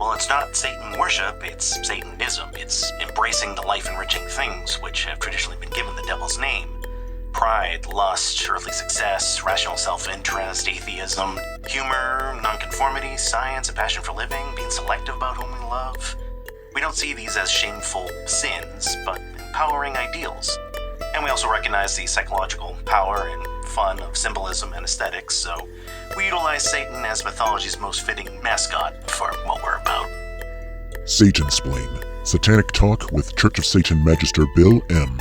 Well, it's not Satan worship, it's Satanism. It's embracing the life-enriching things which have traditionally been given the devil's name. Pride, lust, earthly success, rational self-interest, atheism, humor, nonconformity, science, a passion for living, being selective about whom we love. We don't see these as shameful sins, but empowering ideals. And we also recognize the psychological power and fun of symbolism and aesthetics, so we utilize Satan as mythology's most fitting mascot for what we're about. Satansplain, Satanic Talk with Church of Satan Magister Bill M.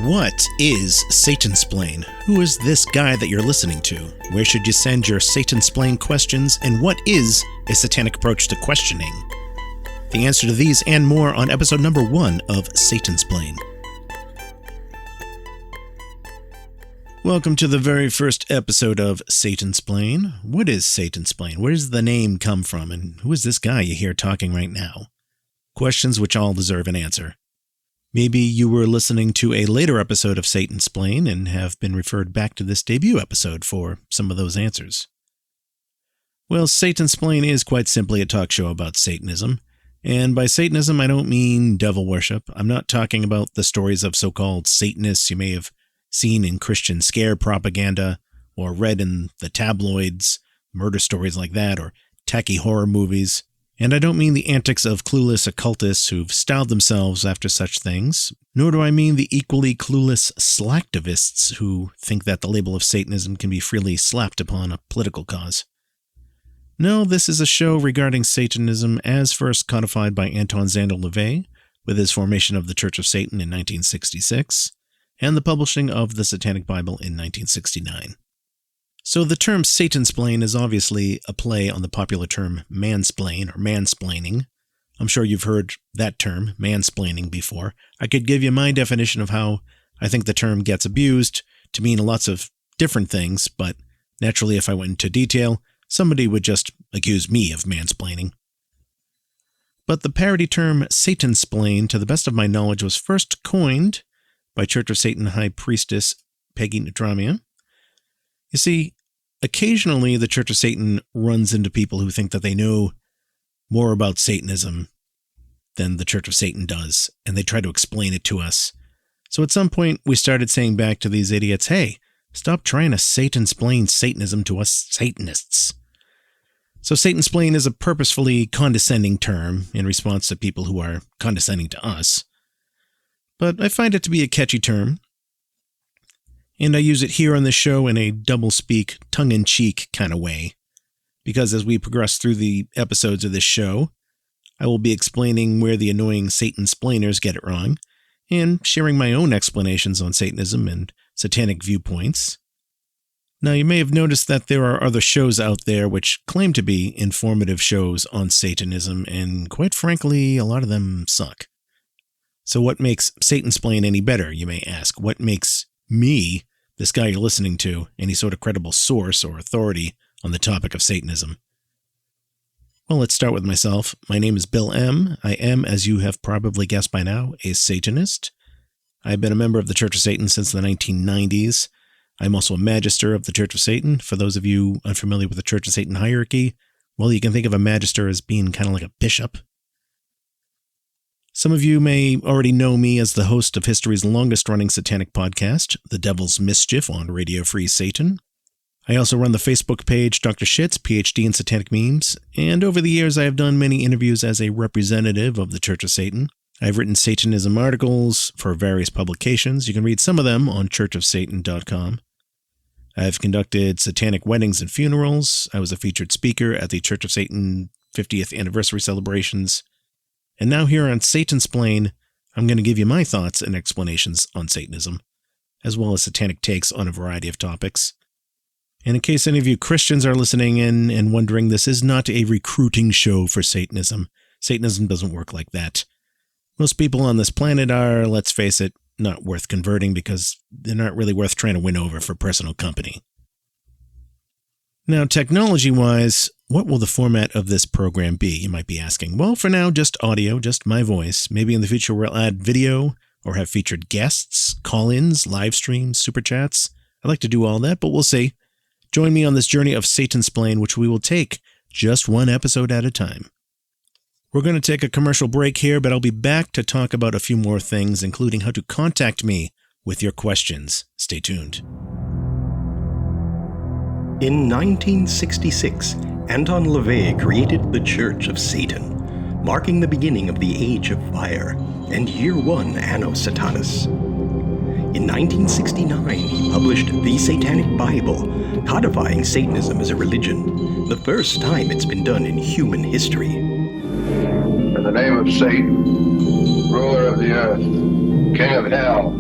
What is Satansplain? Who is this guy that you're listening to? Where should you send your Satansplain questions? And what is a satanic approach to questioning? The answer to these and more on episode number 1 of Satansplain. Welcome to the very first episode of Satansplain. What is Satansplain? Where does the name come from? And who is this guy you hear talking right now? Questions which all deserve an answer. Maybe you were listening to a later episode of Satansplain and have been referred back to this debut episode for some of those answers. Well, Satansplain is quite simply a talk show about Satanism. And by Satanism, I don't mean devil worship. I'm not talking about the stories of so-called Satanists you may have seen in Christian scare propaganda or read in the tabloids, murder stories like that, or tacky horror movies. And I don't mean the antics of clueless occultists who've styled themselves after such things, nor do I mean the equally clueless slacktivists who think that the label of Satanism can be freely slapped upon a political cause. No, this is a show regarding Satanism as first codified by Anton Szandor LaVey with his formation of the Church of Satan in 1966, and the publishing of the Satanic Bible in 1969. So the term Satansplain is obviously a play on the popular term mansplain or mansplaining. I'm sure you've heard that term, mansplaining, before. I could give you my definition of how I think the term gets abused to mean lots of different things, but naturally if I went into detail, somebody would just accuse me of mansplaining. But the parody term Satansplain, to the best of my knowledge, was first coined by Church of Satan High Priestess Peggy Nadramia. You see, occasionally the Church of Satan runs into people who think that they know more about Satanism than the Church of Satan does, and they try to explain it to us. So at some point, we started saying back to these idiots, hey, stop trying to Satansplain Satanism to us Satanists. So Satansplain is a purposefully condescending term in response to people who are condescending to us. But I find it to be a catchy term, and I use it here on the show in a double-speak, tongue-in-cheek kind of way, because as we progress through the episodes of this show, I will be explaining where the annoying Satansplainers get it wrong, and sharing my own explanations on Satanism and satanic viewpoints. Now, you may have noticed that there are other shows out there which claim to be informative shows on Satanism, and quite frankly, a lot of them suck. So what makes Satansplain any better, you may ask? What makes me, this guy you're listening to, any sort of credible source or authority on the topic of Satanism? Well, let's start with myself. My name is Bill M. I am, as you have probably guessed by now, a Satanist. I've been a member of the Church of Satan since the 1990s. I'm also a magister of the Church of Satan. For those of you unfamiliar with the Church of Satan hierarchy, well, you can think of a magister as being kind of like a bishop. Some of you may already know me as the host of history's longest-running satanic podcast, The Devil's Mischief on Radio Free Satan. I also run the Facebook page Dr. Shits, PhD in Satanic Memes, and over the years I have done many interviews as a representative of the Church of Satan. I've written Satanism articles for various publications. You can read some of them on churchofsatan.com. I've conducted satanic weddings and funerals. I was a featured speaker at the Church of Satan 50th anniversary celebrations. And now here on Satansplain, I'm going to give you my thoughts and explanations on Satanism, as well as satanic takes on a variety of topics. And in case any of you Christians are listening in and wondering, this is not a recruiting show for Satanism. Satanism doesn't work like that. Most people on this planet are, let's face it, not worth converting because they're not really worth trying to win over for personal company. Now, technology-wise, what will the format of this program be, you might be asking? Well, for now, just audio, just my voice. Maybe in the future we'll add video or have featured guests, call-ins, live streams, super chats. I'd like to do all that, but we'll see. Join me on this journey of Satansplain, which we will take just one episode at a time. We're going to take a commercial break here, but I'll be back to talk about a few more things, including how to contact me with your questions. Stay tuned. In 1966, Anton LaVey created the Church of Satan, marking the beginning of the Age of Fire and Year One Anno Satanis. In 1969, he published the Satanic Bible, codifying Satanism as a religion, the first time it's been done in human history. In the name of Satan, ruler of the earth, king of hell,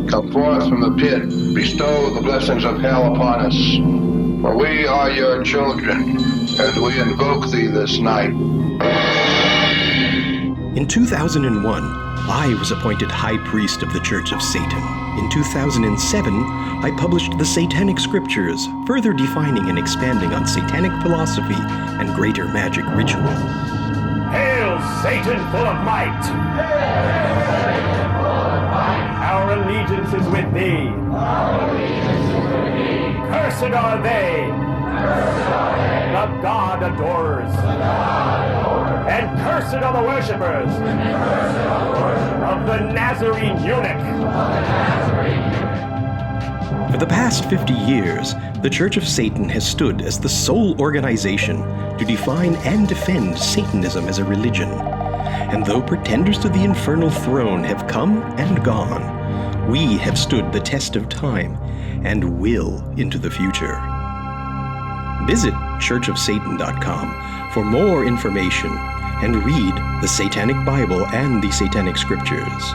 come forth from the pit, bestow the blessings of hell upon us. For we are your children, and we invoke thee this night. In 2001, I was appointed High Priest of the Church of Satan. In 2007, I published the Satanic Scriptures, further defining and expanding on Satanic philosophy and greater magic ritual. Hail, Satan full of might! Hail, Satan full of might! Our allegiance is with thee! Our allegiance is with thee! Cursed are they! Cursed are they! The God adorers! The God adorers! And cursed are the worshippers! And cursed are the worshippers! Of the Nazarene eunuch! Of the Nazarene eunuch! For the past 50 years, the Church of Satan has stood as the sole organization to define and defend Satanism as a religion. And though pretenders to the infernal throne have come and gone, we have stood the test of time and will into the future. Visit churchofsatan.com for more information and read the Satanic Bible and the Satanic Scriptures.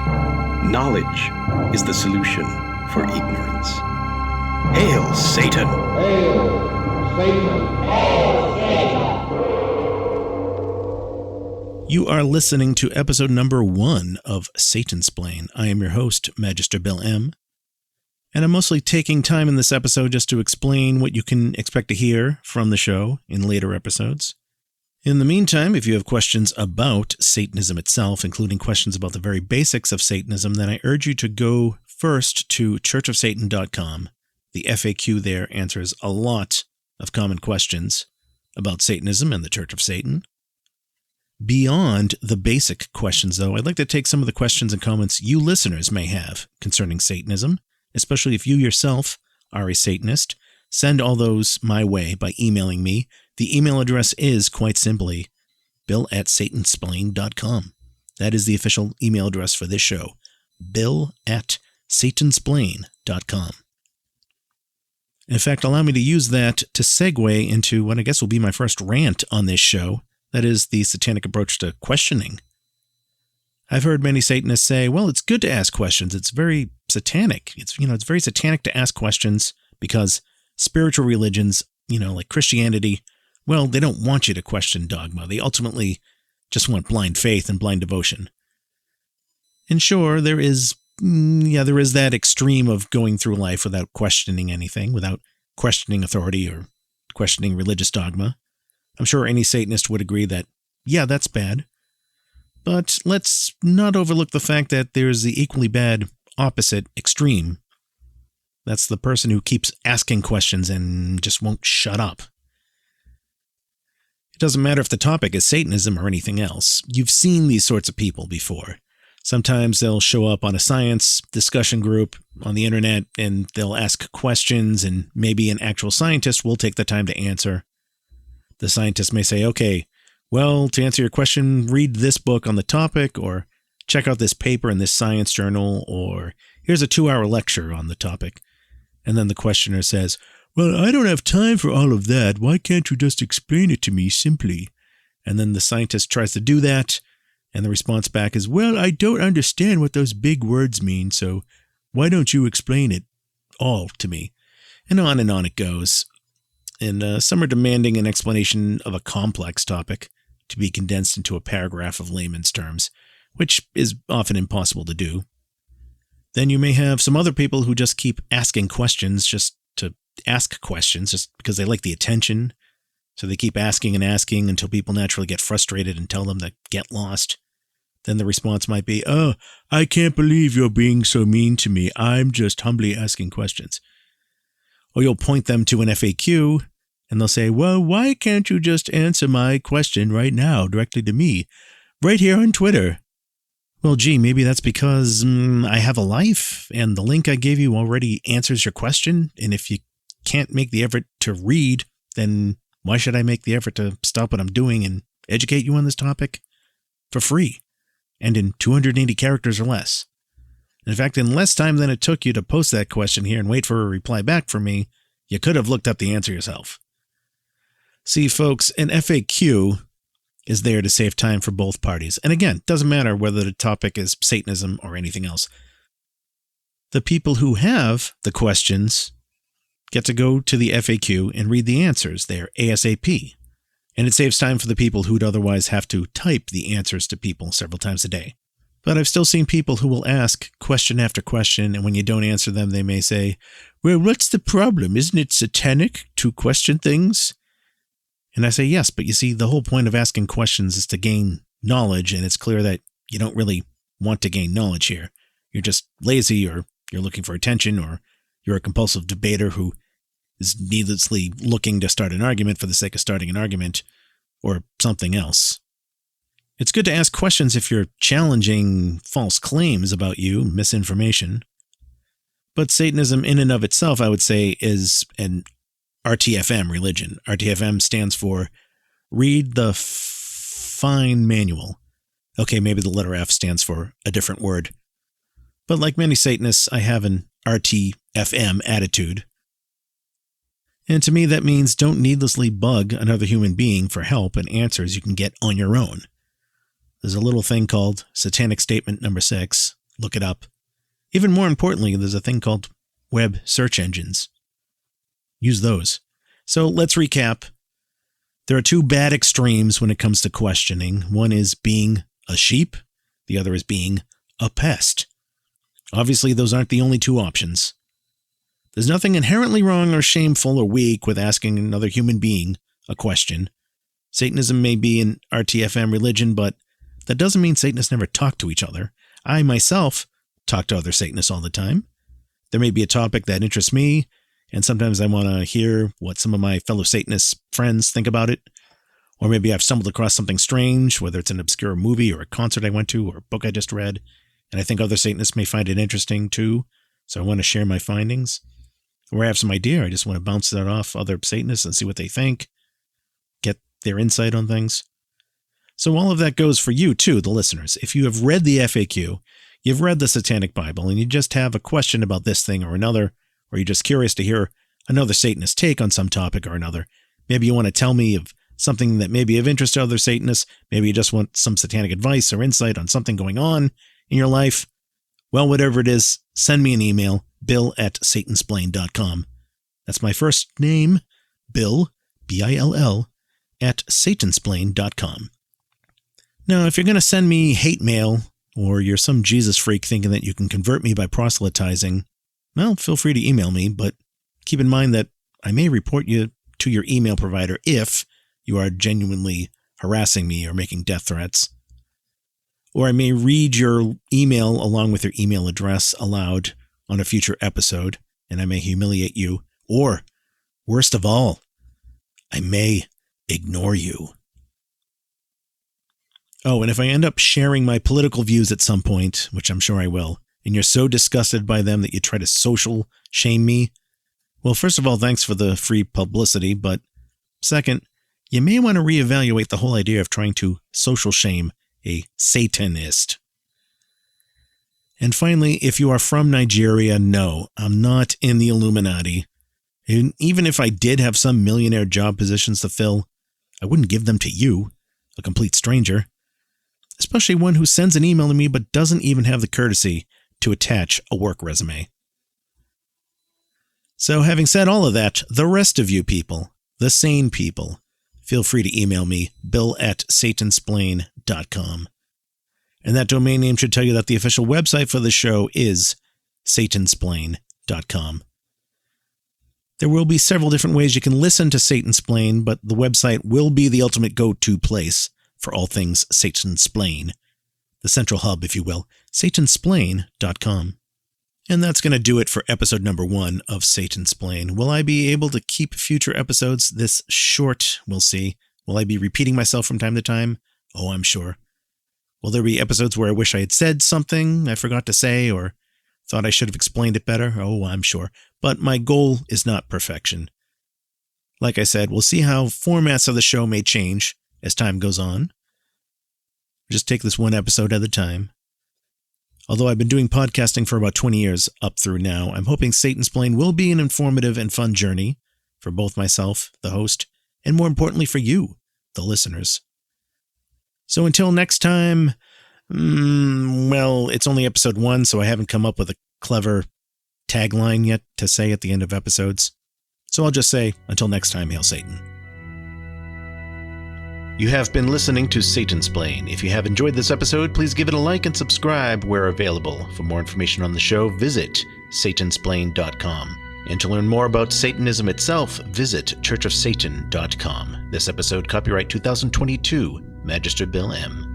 Knowledge is the solution for ignorance. Hail, Satan! Hail, Satan! Hail, Satan! You are listening to episode number 1 of Satansplain. I am your host, Magister Bill M. And I'm mostly taking time in this episode just to explain what you can expect to hear from the show in later episodes. In the meantime, if you have questions about Satanism itself, including questions about the very basics of Satanism, then I urge you to go first to churchofsatan.com. The FAQ there answers a lot of common questions about Satanism and the Church of Satan. Beyond the basic questions, though, I'd like to take some of the questions and comments you listeners may have concerning Satanism, especially if you yourself are a Satanist. Send all those my way by emailing me. The email address is, quite simply, bill@satansplain.com. That is the official email address for this show, bill@satansplain.com. In fact, allow me to use that to segue into what I guess will be my first rant on this show. That is the Satanic approach to questioning. I've heard many Satanists say, well, it's good to ask questions. It's very satanic. It's very satanic to ask questions because spiritual religions, like Christianity, well, they don't want you to question dogma. They ultimately just want blind faith and blind devotion. And sure, there is that extreme of going through life without questioning anything, without questioning authority or questioning religious dogma. I'm sure any Satanist would agree that, yeah, that's bad. But let's not overlook the fact that there's the equally bad opposite extreme. That's the person who keeps asking questions and just won't shut up. It doesn't matter if the topic is Satanism or anything else. You've seen these sorts of people before. Sometimes they'll show up on a science discussion group on the internet and they'll ask questions, and maybe an actual scientist will take the time to answer. The scientist may say, okay, well, to answer your question, read this book on the topic, or check out this paper in this science journal, or here's a 2-hour lecture on the topic. And then the questioner says, well, I don't have time for all of that. Why can't you just explain it to me simply? And then the scientist tries to do that, and the response back is, well, I don't understand what those big words mean, so why don't you explain it all to me? And on it goes. And some are demanding an explanation of a complex topic to be condensed into a paragraph of layman's terms, which is often impossible to do. Then you may have some other people who just keep asking questions just to ask questions, just because they like the attention. So they keep asking and asking until people naturally get frustrated and tell them to get lost. Then the response might be, oh, I can't believe you're being so mean to me. I'm just humbly asking questions. Or you'll point them to an FAQ, and they'll say, well, why can't you just answer my question right now, directly to me? right here on Twitter. Well, gee, maybe that's because I have a life and the link I gave you already answers your question. And if you can't make the effort to read, then why should I make the effort to stop what I'm doing and educate you on this topic for free and in 280 characters or less? In fact, in less time than it took you to post that question here and wait for a reply back from me, you could have looked up the answer yourself. See, folks, an FAQ is there to save time for both parties. And again, it doesn't matter whether the topic is Satanism or anything else. The people who have the questions get to go to the FAQ and read the answers there ASAP. And it saves time for the people who'd otherwise have to type the answers to people several times a day. But I've still seen people who will ask question after question, and when you don't answer them, they may say, well, what's the problem? Isn't it satanic to question things? And I say, yes, but you see, the whole point of asking questions is to gain knowledge, and it's clear that you don't really want to gain knowledge here. You're just lazy, or you're looking for attention, or you're a compulsive debater who is needlessly looking to start an argument for the sake of starting an argument, or something else. It's good to ask questions if you're challenging false claims about you, misinformation. But Satanism in and of itself, I would say, is an RTFM religion. RTFM stands for Read the Fine Manual. Okay, maybe the letter F stands for a different word. But like many Satanists, I have an RTFM attitude. And to me, that means don't needlessly bug another human being for help and answers you can get on your own. There's a little thing called Satanic Statement number 6. Look it up. Even more importantly, there's a thing called web search engines. Use those. So let's recap. There are two bad extremes when it comes to questioning. One is being a sheep. The other is being a pest. Obviously, those aren't the only two options. There's nothing inherently wrong or shameful or weak with asking another human being a question. Satanism may be an RTFM religion, but that doesn't mean Satanists never talk to each other. I myself talk to other Satanists all the time. There may be a topic that interests me, and sometimes I want to hear what some of my fellow Satanist friends think about it. Or maybe I've stumbled across something strange, whether it's an obscure movie or a concert I went to or a book I just read, and I think other Satanists may find it interesting too, so I want to share my findings. Or I have some idea, I just want to bounce that off other Satanists and see what they think, get their insight on things. So all of that goes for you too, the listeners. If you have read the FAQ, you've read the Satanic Bible, and you just have a question about this thing or another, or you're just curious to hear another Satanist take on some topic or another. Maybe you want to tell me of something that may be of interest to other Satanists. Maybe you just want some satanic advice or insight on something going on in your life. Well, whatever it is, send me an email, bill@satansplain.com. That's my first name, Bill, B-I-L-L, @satansplain.com. Now, if you're going to send me hate mail, or you're some Jesus freak thinking that you can convert me by proselytizing, well, feel free to email me, but keep in mind that I may report you to your email provider if you are genuinely harassing me or making death threats. Or I may read your email along with your email address aloud on a future episode, and I may humiliate you. Or, worst of all, I may ignore you. Oh, and if I end up sharing my political views at some point, which I'm sure I will, and you're so disgusted by them that you try to social shame me, well, first of all, thanks for the free publicity, but second, you may want to reevaluate the whole idea of trying to social shame a Satanist. And finally, if you are from Nigeria, no, I'm not in the Illuminati. And even if I did have some millionaire job positions to fill, I wouldn't give them to you, a complete stranger. Especially one who sends an email to me but doesn't even have the courtesy to attach a work resume. So having said all of that, the rest of you people, the sane people, feel free to email me, bill@satansplain.com. And that domain name should tell you that the official website for the show is satansplain.com. There will be several different ways you can listen to Satansplain, but the website will be the ultimate go-to place for all things Satansplain. The central hub, if you will, satansplain.com. And that's going to do it for episode number 1 of Satansplain. Will I be able to keep future episodes this short? We'll see. Will I be repeating myself from time to time? Oh, I'm sure. Will there be episodes where I wish I had said something I forgot to say or thought I should have explained it better? Oh, I'm sure. But my goal is not perfection. Like I said, we'll see how formats of the show may change as time goes on. Just take this one episode at a time. Although I've been doing podcasting for about 20 years up through now, I'm hoping Satansplain will be an informative and fun journey for both myself, the host, and more importantly for you, the listeners. So until next time, well, it's only episode 1, so I haven't come up with a clever tagline yet to say at the end of episodes. So I'll just say, until next time, hail Satan. You have been listening to Satansplain. If you have enjoyed this episode, please give it a like and subscribe where available. For more information on the show, visit Satansplain.com. And to learn more about Satanism itself, visit churchofsatan.com. This episode, copyright 2022, Magister Bill M.